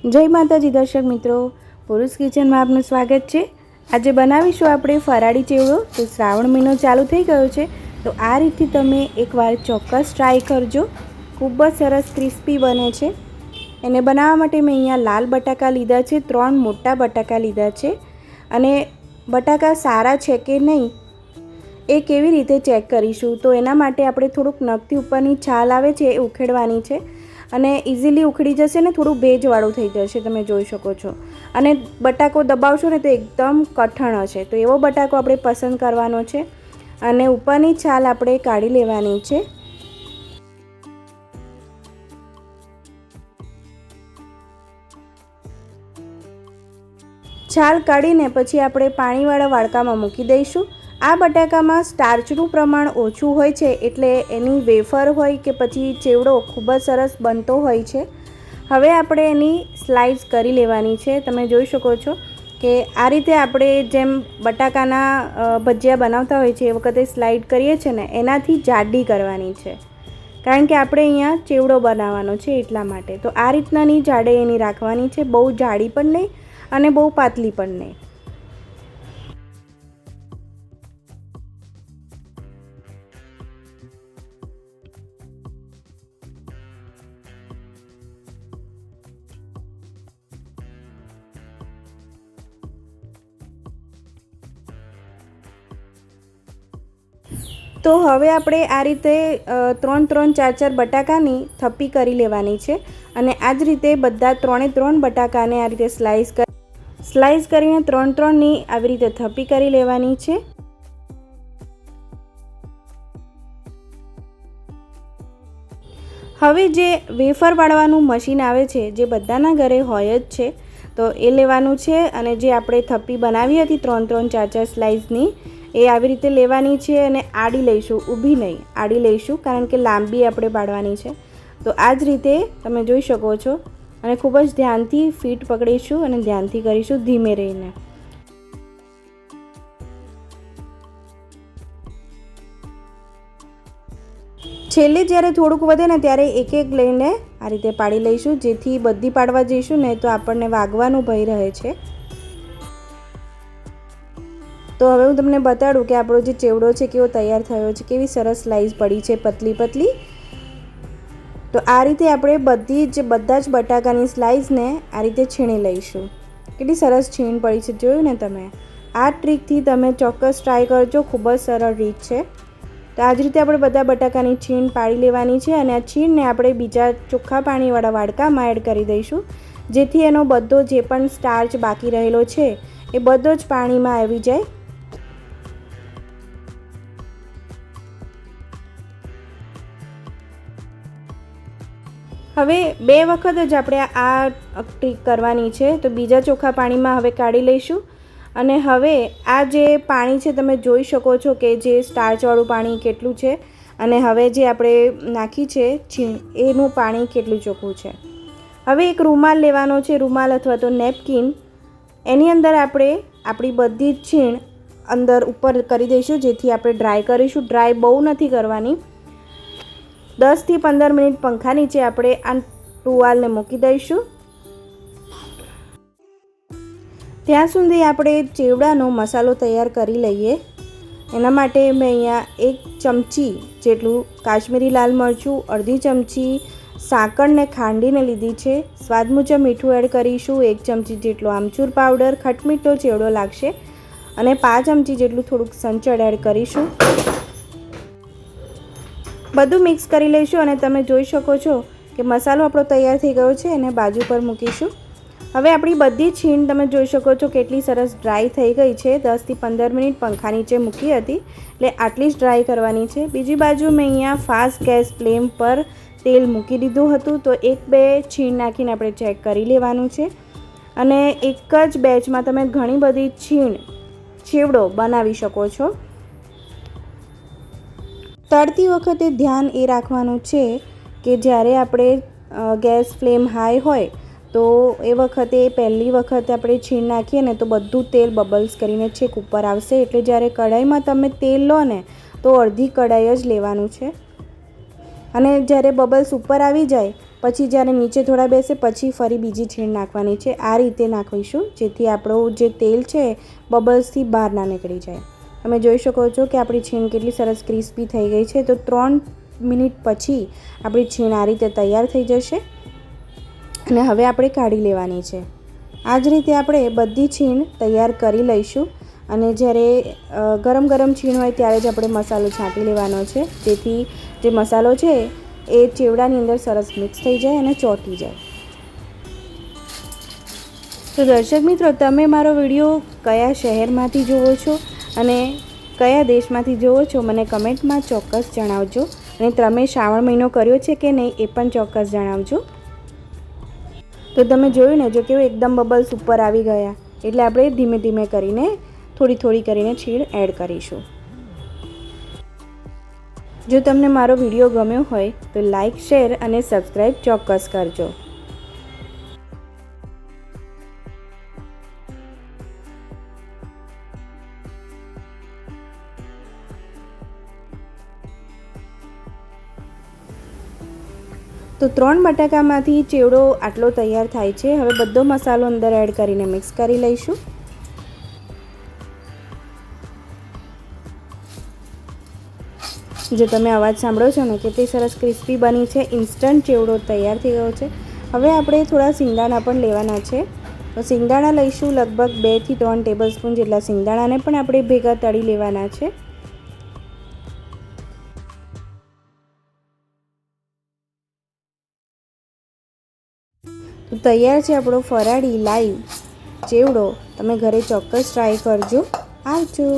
જય માતાજી દર્શક મિત્રો, પુરુષ કિચનમાં આપનું સ્વાગત છે। આજે બનાવીશું આપણે ફરાળી ચેવડો। તો શ્રાવણ મહિનો ચાલુ થઈ ગયો છે, તો આ રીતથી તમે એકવાર ચોક્કસ ટ્રાય કરજો। ખૂબ જ સરસ ક્રિસ્પી બને છે। એને બનાવવા માટે મેં અહીંયા લાલ બટાકા લીધા છે, 3 મોટા બટાકા લીધા છે। અને બટાકા સારા છે કે નહીં એ કેવી રીતે ચેક કરીશું, તો એના માટે આપણે થોડુંક નખથી ઉપરની છાલ આવે છે એ ઉખેડવાની છે। અને ઇઝીલી ઉખડી જશે ને, થોડું ભેજવાળું થઈ જશે, તમે જોઈ શકો છો। અને બટાકો દબાવશો ને તો એકદમ કઠણ હશે, તો એવો બટાકો આપણે પસંદ કરવાનો છે। અને ઉપરની છાલ આપણે કાઢી લેવાની છે। છાલ કાઢીને પછી આપણે પાણીવાળા વાડકામાં મૂકી દઈશું। આ બટાકામાં સ્ટાર્ચનું પ્રમાણ ઓછું હોય છે, એટલે એની વેફર હોય કે પછી ચેવડો ખૂબ જ સરસ બનતો હોય છે। હવે આપણે એની સ્લાઇસ કરી લેવાની છે। તમે જોઈ શકો છો કે આ રીતે આપણે જેમ બટાકાના ભજીયા બનાવતા હોય છે એ વખતે સ્લાઇડ કરીએ છીએ ને, એનાથી જાડી કરવાની છે, કારણ કે આપણે અહીંયા ચેવડો બનાવવાનો છે એટલા માટે। તો આ રીતનાની જાડી એની રાખવાની છે, બહુ જાડી પણ નહીં અને બહુ પાતળી પણ નહીં। તો હવે આપણે આ રીતે 3-3, 4-4 બટાકાની થપ્પી કરી લેવાની છે। અને આ જ રીતે બધા 3 બટાકાને આ રીતે સ્લાઇસ કરીને 3-3ની આવી રીતે થપ્પી કરી લેવાની છે। હવે જે વેફર પાડવાનું મશીન આવે છે, જે બધાના ઘરે હોય જ છે, તો એ લેવાનું છે। અને જે આપણે થપ્પી બનાવી હતી 3-3, 4-4 સ્લાઇસની, એ આવી રીતે લેવાની છે અને આડી લઈશું, ઊભી નહીં, આડી લઈશું, કારણ કે લાંબી આપણે પાડવાની છે। તો આ જ રીતે તમે જોઈ શકો છો। અને ખૂબ જ ધ્યાનથી ફીટ પકડીશું અને ધ્યાનથી કરીશું, ધીમે રહીને। છેલ્લે જ્યારે થોડુંક વધે ને ત્યારે એક એક લઈને આ રીતે પાડી લઈશું, જેથી બધી પાડવા જઈશું ને તો આપણને વાગવાનો ભય રહે છે। તો હવે હું તમને બતાડું કે આપણો જે ચેવડો છે કેવો તૈયાર થયો છે, કેવી સરસ સ્લાઇસ પડી છે, પતલી પતલી। તો આ રીતે આપણે બધા જ બટાકાની સ્લાઇસને આ રીતે છીણી લઈશું। કેટલી સરસ છીણ પડી છે, જોયું ને તમે। આ ટ્રીકથી તમે ચોક્કસ ટ્રાય કરજો, ખૂબ જ સરળ રીત છે। તો આ જ રીતે આપણે બધા બટાકાની છીણ પાડી લેવાની છે। અને આ છીણને આપણે બીજા ચોખ્ખા પાણીવાળા વાડકામાં એડ કરી દઈશું, જેથી એનો બધો જે પણ સ્ટાર્ચ બાકી રહેલો છે એ બધો જ પાણીમાં આવી જાય। હવે 2 વખત જ આપણે આ ટ્રીક કરવાની છે, તો બીજા ચોખ્ખા પાણીમાં હવે કાઢી લઈશું। અને હવે આ જે પાણી છે તમે જોઈ શકો છો કે જે સ્ટાર્ચવાળું પાણી કેટલું છે, અને હવે જે આપણે નાખી છે છીણ, એનું પાણી કેટલું ચોખ્ખું છે। હવે એક રૂમાલ લેવાનો છે, રૂમાલ અથવા તો નેપકિન, એની અંદર આપણે આપણી બધી જ છીણ અંદર ઉપર કરી દઈશું, જેથી આપણે ડ્રાય કરીશું। ડ્રાય બહુ નથી કરવાની, 10 થી 15 મિનિટ પંખા નીચે આપણે આ ટુવાલને મૂકી દઈશું। ત્યાં સુધી આપણે ચેવડાનો મસાલો તૈયાર કરી લઈએ। એના માટે મેં અહીંયા 1 ચમચી જેટલું કાશ્મીરી લાલ મરચું, અડધી ચમચી સાકરને ખાંડીને લીધી છે, સ્વાદ મુજબ મીઠું એડ કરીશું, 1 ચમચી જેટલો આમચૂર પાવડર, ખટમીઠો ચેવડો લાગશે, અને 5 ચમચી જેટલું થોડુંક સંચળ એડ કરીશું। બધું મિક્સ કરી લઈશું અને તમે જોઈ શકો છો કે મસાલો આપણો તૈયાર થઈ ગયો છે, એને બાજુ પર મૂકીશું। હવે આપણી બધી છીણ તમે જોઈ શકો છો કેટલી સરસ ડ્રાય થઈ ગઈ છે। 10 થી 15 મિનિટ પંખા નીચે મૂકી હતી, એટલે આટલી જ ડ્રાય કરવાની છે। બીજી બાજુ મેં અહીંયા ફાસ્ટ ગેસ ફ્લેમ પર તેલ મૂકી દીધું હતું, તો 1-2 છીણ નાખીને આપણે ચેક કરી લેવાનું છે। અને એક જ બેચમાં તમે ઘણી બધી ચેવડો બનાવી શકો છો। તળતી વખતે ધ્યાન એ રાખવાનું છે કે જ્યારે આપણે ગેસ ફ્લેમ હાઈ હોય તો એ વખતે પહેલી વખત આપણે છીણ નાખીએ ને તો બધું તેલ બબલ્સ કરીને છેક ઉપર આવશે। એટલે જ્યારે કઢાઈમાં તમે તેલ લો ને તો અડધી કઢાઈ જ લેવાનું છે। અને જ્યારે બબલ્સ ઉપર આવી જાય પછી જ્યારે નીચે થોડા બેસે પછી ફરી બીજી છીણ નાખવાની છે. આ રીતે નાખીશું જેથી આપણું જે તેલ છે બબલ્સથી બહાર ના નીકળી જાય. તમે જોઈ શકો છો કે આપણી છીણ કેટલી સરસ ક્રિસ્પી થઈ ગઈ છે. તો 3 મિનિટ પછી આપણી છીણ આ રીતે તૈયાર થઈ જશે અને હવે આપણે કાઢી લેવાની છે. આ જ રીતે આપણે બધી છીણ તૈયાર કરી લઈશું અને જ્યારે ગરમ ગરમ છીણ હોય ત્યારે જ આપણે મસાલો છાંટી લેવાનો છે જેથી જે મસાલો છે એ ચેવડાની અંદર સરસ મિક્સ થઈ જાય અને ચોંટી જાય. તો દર્શક મિત્રો, તમે મારો વિડીયો કયા શહેરમાંથી જુઓ છો અને કયા દેશમાંથી જુઓ છો મને કમેન્ટમાં ચોક્કસ જણાવજો અને તમે શ્રાવણ મહિનો કર્યો છે કે નહીં એ પણ ચોક્કસ જણાવજો. તો તમે જોયું ને જો કેવું એકદમ બબલ્સ ઉપર આવી ગયા, એટલે આપણે ધીમે ધીમે કરીને થોડી થોડી કરીને છીણ એડ કરીશું. જો તમને મારો વિડીયો ગમ્યો હોય તો લાઈક, શેર અને સબસ્ક્રાઈબ ચોક્કસ કરજો. તો 3 બટાકામાંથી ચેવડો આટલો તૈયાર થાય છે. હવે બધો મસાલો અંદર એડ કરીને મિક્સ કરી લઈશું. જો તમે અવાજ સાંભળો છો ને કેટલી સરસ ક્રિસ્પી બની છે. ઇન્સ્ટન્ટ ચેવડો તૈયાર થઈ ગયો છે. હવે આપણે થોડા સિંગદાણા પણ લેવાના છે. તો સિંગદાણા લઈશું, લગભગ 2 થી 3 ટેબલસ્પૂન જેટલા સિંગદાણાને પણ આપણે ભેગા તળી લેવાના છે. તો તૈયાર છે આપણો ફરાળી લાઈવ ચેવડો. તમે ઘરે ચોક્કસ ટ્રાય કરજો. આવજો.